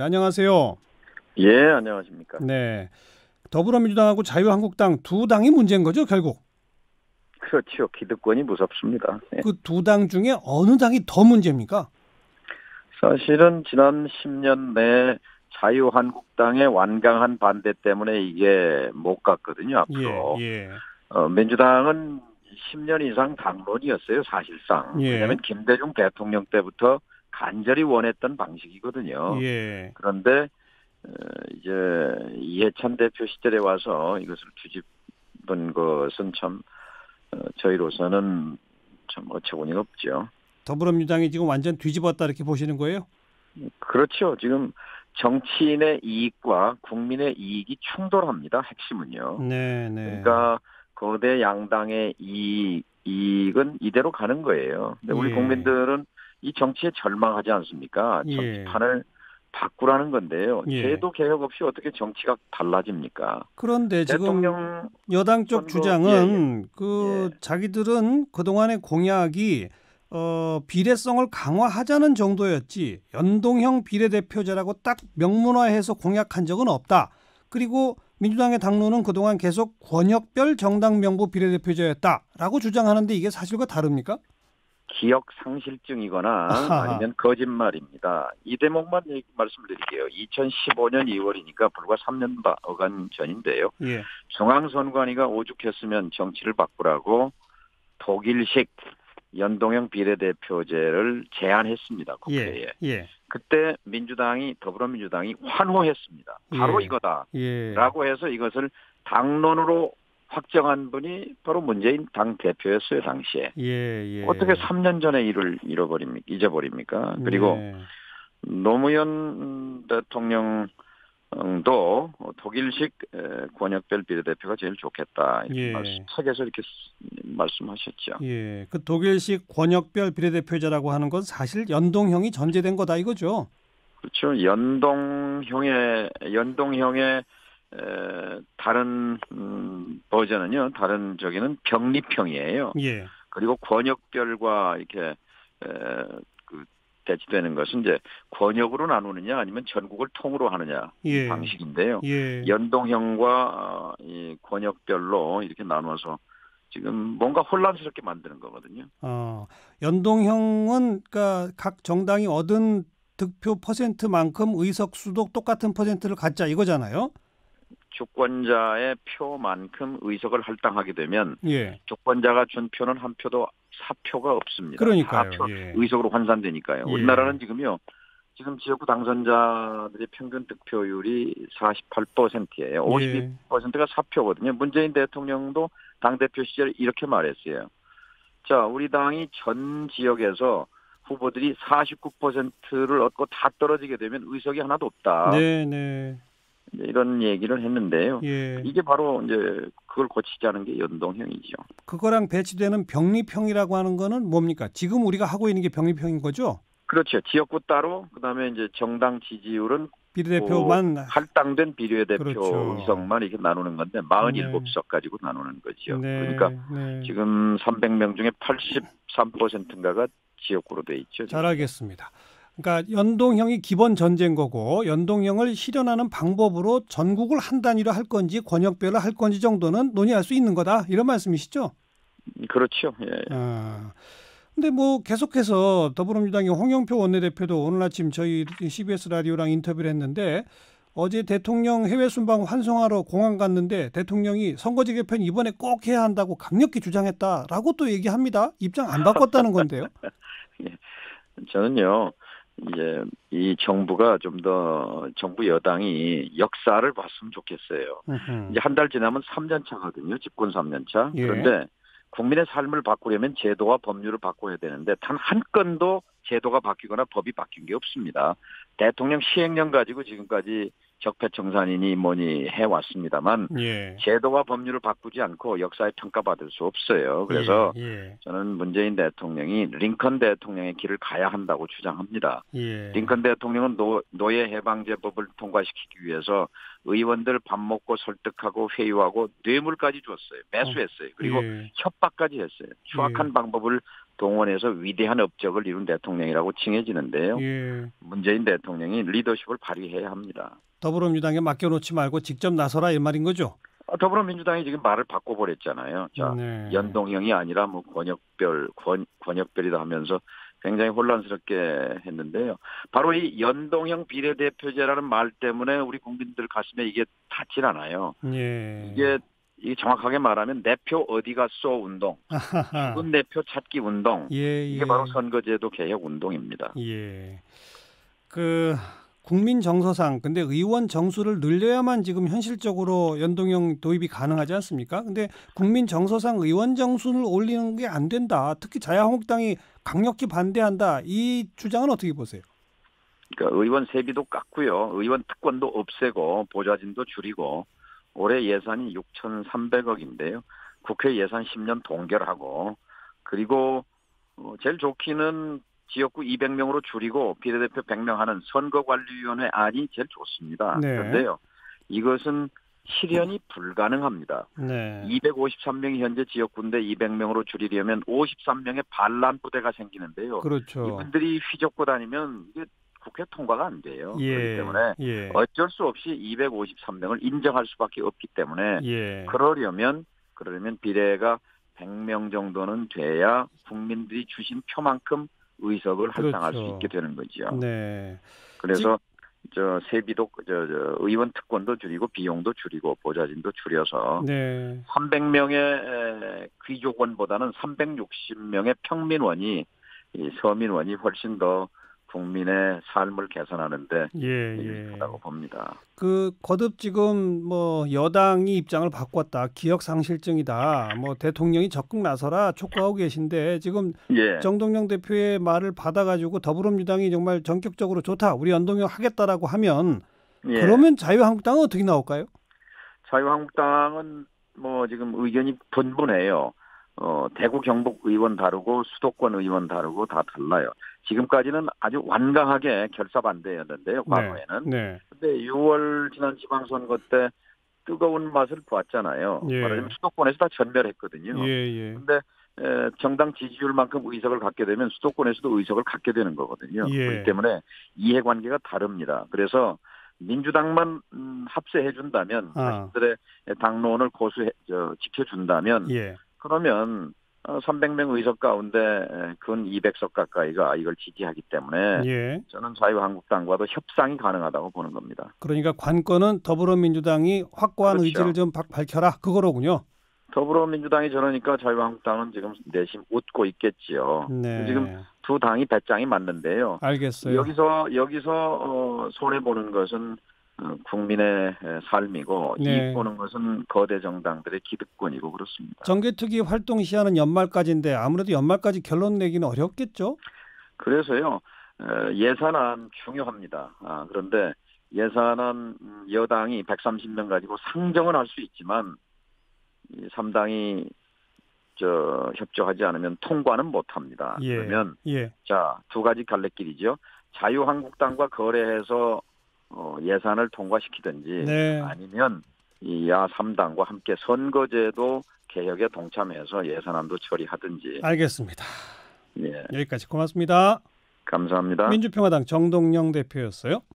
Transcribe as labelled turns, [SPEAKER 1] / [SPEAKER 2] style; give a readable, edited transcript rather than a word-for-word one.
[SPEAKER 1] 안녕하세요.
[SPEAKER 2] 예, 안녕하십니까.
[SPEAKER 1] 네. 더불어민주당하고 자유한국당 두 당이 문제인 거죠, 결국.
[SPEAKER 2] 그렇죠. 기득권이 무섭습니다. 예.
[SPEAKER 1] 그 두 당 중에 어느 당이 더 문제입니까?
[SPEAKER 2] 사실은 지난 10년 내 자유한국당의 완강한 반대 때문에 이게 못 갔거든요,
[SPEAKER 1] 예,
[SPEAKER 2] 앞으로.
[SPEAKER 1] 예,
[SPEAKER 2] 민주당은 10년 이상 당론이었어요, 사실상.
[SPEAKER 1] 예,
[SPEAKER 2] 왜냐하면 김대중 대통령 때부터 간절히 원했던 방식이거든요.
[SPEAKER 1] 예.
[SPEAKER 2] 그런데 어, 이제 이해찬 대표 시절에 와서 이것을 뒤집은 것은 참 저희로서는 참 어처구니가 없죠.
[SPEAKER 1] 더불어민주당이 지금 완전 뒤집었다 이렇게 보시는 거예요?
[SPEAKER 2] 그렇죠. 지금 정치인의 이익과 국민의 이익이 충돌합니다. 핵심은요.
[SPEAKER 1] 네, 네.
[SPEAKER 2] 그러니까 거대 양당의 이익은 이대로 가는 거예요. 근데 우리
[SPEAKER 1] 예,
[SPEAKER 2] 국민들은 이 정치에 절망하지 않습니까?
[SPEAKER 1] 예,
[SPEAKER 2] 정치판을 바꾸라는 건데요.
[SPEAKER 1] 예.
[SPEAKER 2] 제도 개혁 없이 어떻게 정치가 달라집니까?
[SPEAKER 1] 그런데 지금
[SPEAKER 2] 대통령
[SPEAKER 1] 여당 쪽
[SPEAKER 2] 선거, 예, 예,
[SPEAKER 1] 주장은
[SPEAKER 2] 예.
[SPEAKER 1] 자기들은 그동안의 공약이 비례성을 강화하자는 정도였지 연동형 비례대표제라고 딱 명문화해서 공약한 적은 없다. 그리고 민주당의 당론은 그동안 계속 권역별 정당 명부 비례대표제였다라고 주장하는데 이게 사실과 다릅니까?
[SPEAKER 2] 기억 상실증이거나
[SPEAKER 1] 아하,
[SPEAKER 2] 아니면 거짓말입니다. 이 대목만 말씀드릴게요. 2015년 2월이니까 불과 3년 반 전인데요.
[SPEAKER 1] 예,
[SPEAKER 2] 중앙선관위가 오죽했으면 정치를 바꾸라고 독일식 연동형 비례대표제를 제안했습니다.
[SPEAKER 1] 예,
[SPEAKER 2] 국회에.
[SPEAKER 1] 예,
[SPEAKER 2] 그때 더불어민주당이 환호했습니다. 바로
[SPEAKER 1] 예, 예,
[SPEAKER 2] 이거다라고 해서 이것을 당론으로 확정한 분이 바로 문재인 당 대표였어요, 당시에.
[SPEAKER 1] 예,
[SPEAKER 2] 어떻게
[SPEAKER 1] 예,
[SPEAKER 2] 3년 전에 일을 잊어버립니까? 그리고
[SPEAKER 1] 네.
[SPEAKER 2] 노무현 대통령도 독일식 권역별 비례대표가 제일 좋겠다 이렇게
[SPEAKER 1] 예.
[SPEAKER 2] 책에서 이렇게 말씀하셨죠.
[SPEAKER 1] 예, 그 독일식 권역별 비례대표제라고 하는 건 사실 연동형이 전제된 거다 이거죠.
[SPEAKER 2] 그렇죠. 연동형의 다른 버전은요. 다른 저기는 병립형이에요.
[SPEAKER 1] 예,
[SPEAKER 2] 그리고 권역별과 이렇게 그 대치되는 것은 이제 권역으로 나누느냐 아니면 전국을 통으로 하느냐 이
[SPEAKER 1] 예,
[SPEAKER 2] 방식인데요.
[SPEAKER 1] 예.
[SPEAKER 2] 연동형과 이 권역별로 이렇게 나눠서 지금 뭔가 혼란스럽게 만드는 거거든요.
[SPEAKER 1] 연동형은 그러니까 각 정당이 얻은 득표 퍼센트만큼 의석 수도 똑같은 퍼센트를 갖자 이거잖아요.
[SPEAKER 2] 주권자의 표만큼 의석을 할당하게 되면
[SPEAKER 1] 예,
[SPEAKER 2] 주권자가 준 표는 한 표도 사표가 없습니다.
[SPEAKER 1] 그러니까요.
[SPEAKER 2] 사표
[SPEAKER 1] 예,
[SPEAKER 2] 의석으로 환산되니까요.
[SPEAKER 1] 예,
[SPEAKER 2] 우리나라는 지금요. 지금 지역구 당선자들의 평균 득표율이 48%예요.
[SPEAKER 1] 예.
[SPEAKER 2] 52%가 사표거든요. 문재인 대통령도 당대표 시절에 이렇게 말했어요. 자, 우리 당이 전 지역에서 후보들이 49%를 얻고 다 떨어지게 되면 의석이 하나도 없다.
[SPEAKER 1] 네, 네.
[SPEAKER 2] 이제 이런 얘기를 했는데요.
[SPEAKER 1] 예.
[SPEAKER 2] 이게 바로 이제 그걸 고치자는 게 연동형이죠.
[SPEAKER 1] 그거랑 배치되는 병립형이라고 하는 거는 뭡니까? 지금 우리가 하고 있는 게 병립형인 거죠?
[SPEAKER 2] 그렇죠. 지역구 따로 그다음에 이제 정당 지지율은
[SPEAKER 1] 비례대표만
[SPEAKER 2] 할당된 비례대표
[SPEAKER 1] 그렇죠.
[SPEAKER 2] 의석만 이렇게 나누는 건데
[SPEAKER 1] 네,
[SPEAKER 2] 47석 가지고 나누는 거죠. 그러니까
[SPEAKER 1] 네, 네.
[SPEAKER 2] 지금 300명 중에 83%인가가 지역구로 돼 있죠,
[SPEAKER 1] 잘
[SPEAKER 2] 지금.
[SPEAKER 1] 알겠습니다. 그러니까 연동형이 기본 전제인 거고 연동형을 실현하는 방법으로 전국을 한 단위로 할 건지 권역별로 할 건지 정도는 논의할 수 있는 거다 이런 말씀이시죠?
[SPEAKER 2] 그렇죠. 예.
[SPEAKER 1] 아, 근데 뭐 계속해서 더불어민주당의 홍영표 원내대표도 오늘 아침 저희 CBS 라디오랑 인터뷰를 했는데 어제 대통령 해외 순방 환송하러 공항 갔는데 대통령이 선거제 개편 이번에 꼭 해야 한다고 강력히 주장했다라고 또 얘기합니다. 입장 안 바꿨다는 건데요.
[SPEAKER 2] 예. 저는요. 이제 이 정부가 좀 더 정부 여당이 역사를 봤으면 좋겠어요.
[SPEAKER 1] 음흠.
[SPEAKER 2] 이제 한 달 지나면 3년 차거든요. 집권 3년 차.
[SPEAKER 1] 예.
[SPEAKER 2] 그런데 국민의 삶을 바꾸려면 제도와 법률을 바꿔야 되는데 단 한 건도 제도가 바뀌거나 법이 바뀐 게 없습니다. 대통령 시행령 가지고 지금까지 적폐청산이니 뭐니 해왔습니다만
[SPEAKER 1] 예.
[SPEAKER 2] 제도와 법률을 바꾸지 않고 역사에 평가받을 수 없어요.
[SPEAKER 1] 예.
[SPEAKER 2] 그래서
[SPEAKER 1] 예.
[SPEAKER 2] 저는 문재인 대통령이 링컨 대통령의 길을 가야 한다고 주장합니다.
[SPEAKER 1] 예.
[SPEAKER 2] 링컨 대통령은 노예 해방제법을 통과시키기 위해서 의원들 밥 먹고 설득하고 회유하고 뇌물까지 줬어요. 매수했어요. 그리고
[SPEAKER 1] 예.
[SPEAKER 2] 협박까지 했어요.
[SPEAKER 1] 예.
[SPEAKER 2] 추악한 방법을 동원해서 위대한 업적을 이룬 대통령이라고 칭해지는데요.
[SPEAKER 1] 예.
[SPEAKER 2] 문재인 대통령이 리더십을 발휘해야 합니다.
[SPEAKER 1] 더불어민주당에 맡겨놓지 말고 직접 나서라 이 말인 거죠?
[SPEAKER 2] 더불어민주당이 지금 말을 바꿔버렸잖아요. 자,
[SPEAKER 1] 네.
[SPEAKER 2] 연동형이 아니라 뭐 권역별이다 하면서 굉장히 혼란스럽게 했는데요. 바로 이 연동형 비례대표제라는 말 때문에 우리 국민들 가슴에 이게 닿질 않아요.
[SPEAKER 1] 예.
[SPEAKER 2] 이게 정확하게 말하면 내 표 어디 갔소 운동, 죽은 내 표 찾기 운동,
[SPEAKER 1] 예,
[SPEAKER 2] 이게 바로 선거제도 개혁 운동입니다.
[SPEAKER 1] 예. 그 국민 정서상 근데 의원 정수를 늘려야만 지금 현실적으로 연동형 도입이 가능하지 않습니까? 근데 국민 정서상 의원 정수를 올리는 게 안 된다. 특히 자유한국당이 강력히 반대한다. 이 주장은 어떻게 보세요?
[SPEAKER 2] 그러니까 의원 세비도 깎고요. 의원 특권도 없애고 보좌진도 줄이고 올해 예산이 6,300억인데요. 국회 예산 10년 동결하고 그리고 제일 좋기는 지역구 200명으로 줄이고 비례대표 100명 하는 선거관리위원회 안이 제일 좋습니다.
[SPEAKER 1] 네.
[SPEAKER 2] 그런데요. 이것은 실현이 불가능합니다.
[SPEAKER 1] 네.
[SPEAKER 2] 253명이 현재 지역구인데 200명으로 줄이려면 53명의 반란 부대가 생기는데요.
[SPEAKER 1] 그렇죠.
[SPEAKER 2] 이분들이 휘젓고 다니면 이게 국회 통과가 안 돼요.
[SPEAKER 1] 예.
[SPEAKER 2] 그렇기 때문에
[SPEAKER 1] 예.
[SPEAKER 2] 어쩔 수 없이 253명을 인정할 수밖에 없기 때문에
[SPEAKER 1] 예.
[SPEAKER 2] 그러려면 비례가 100명 정도는 돼야 국민들이 주신 표만큼 의석을 할당할
[SPEAKER 1] 그렇죠.
[SPEAKER 2] 수 있게 되는 거죠.
[SPEAKER 1] 네.
[SPEAKER 2] 그래서 세비도 의원 특권도 줄이고 비용도 줄이고 보좌진도 줄여서
[SPEAKER 1] 네.
[SPEAKER 2] 300명의 귀족원보다는 360명의 평민원이 서민원이 훨씬 더 국민의 삶을 개선하는데 유리하다고 봅니다.
[SPEAKER 1] 거듭 지금 뭐 여당이 입장을 바꿨다. 기억상실증이다. 뭐 대통령이 적극 나서라 촉구하고 계신데 지금 정동영 대표의 말을 받아가지고 더불어민주당이 정말 전격적으로 좋다. 우리 연동형 하겠다라고 하면 그러면 자유한국당은 어떻게 나올까요?
[SPEAKER 2] 자유한국당은 뭐 지금 의견이 분분해요. 대구 경북 의원 다르고 수도권 의원 다르고 다 달라요. 지금까지는 아주 완강하게 결사반대였는데요. 과거에는.
[SPEAKER 1] 네.
[SPEAKER 2] 근데 6월 지난 지방선거 때 뜨거운 맛을 보았잖아요. 말하자면 수도권에서 다 전멸했거든요. 그런데 정당 지지율만큼 의석을 갖게 되면 수도권에서도 의석을 갖게 되는 거거든요. 그렇기 때문에 이해관계가 다릅니다. 그래서 민주당만 합세해 준다면 자신들의 당론을 지켜준다면 그러면 300명 의석 가운데 근 200석 가까이가 이걸 지지하기 때문에 저는 자유한국당과도 협상이 가능하다고 보는 겁니다.
[SPEAKER 1] 그러니까 관건은 더불어민주당이 확고한 의지를 좀 밝혀라 그거로군요.
[SPEAKER 2] 더불어민주당이 저러니까 자유한국당은 지금 내심 웃고 있겠지요. 지금 두 당이 배짱이 맞는데요.
[SPEAKER 1] 알겠어요.
[SPEAKER 2] 여기서 손해 보는 것은 국민의 삶이고 이익 보는 것은 거대 정당들의 기득권이고 그렇습니다.
[SPEAKER 1] 정개특위 활동 시한은 연말까지인데 아무래도 연말까지 결론 내기는 어렵겠죠? 그래서요.
[SPEAKER 2] 예산안 중요합니다. 그런데 예산안 여당이 130명 가지고 상정은 할 수 있지만 3당이 협조하지 않으면 통과는 못합니다. 그러면 두 가지 갈래길이죠. 자유한국당과 거래해서 예산을 통과시키든지 아니면 이 야 3당과 함께 선거제도 개혁에 동참해서 예산안도 처리하든지.
[SPEAKER 1] 알겠습니다. 여기까지 고맙습니다.
[SPEAKER 2] 감사합니다.
[SPEAKER 1] 민주평화당 정동영 대표였어요.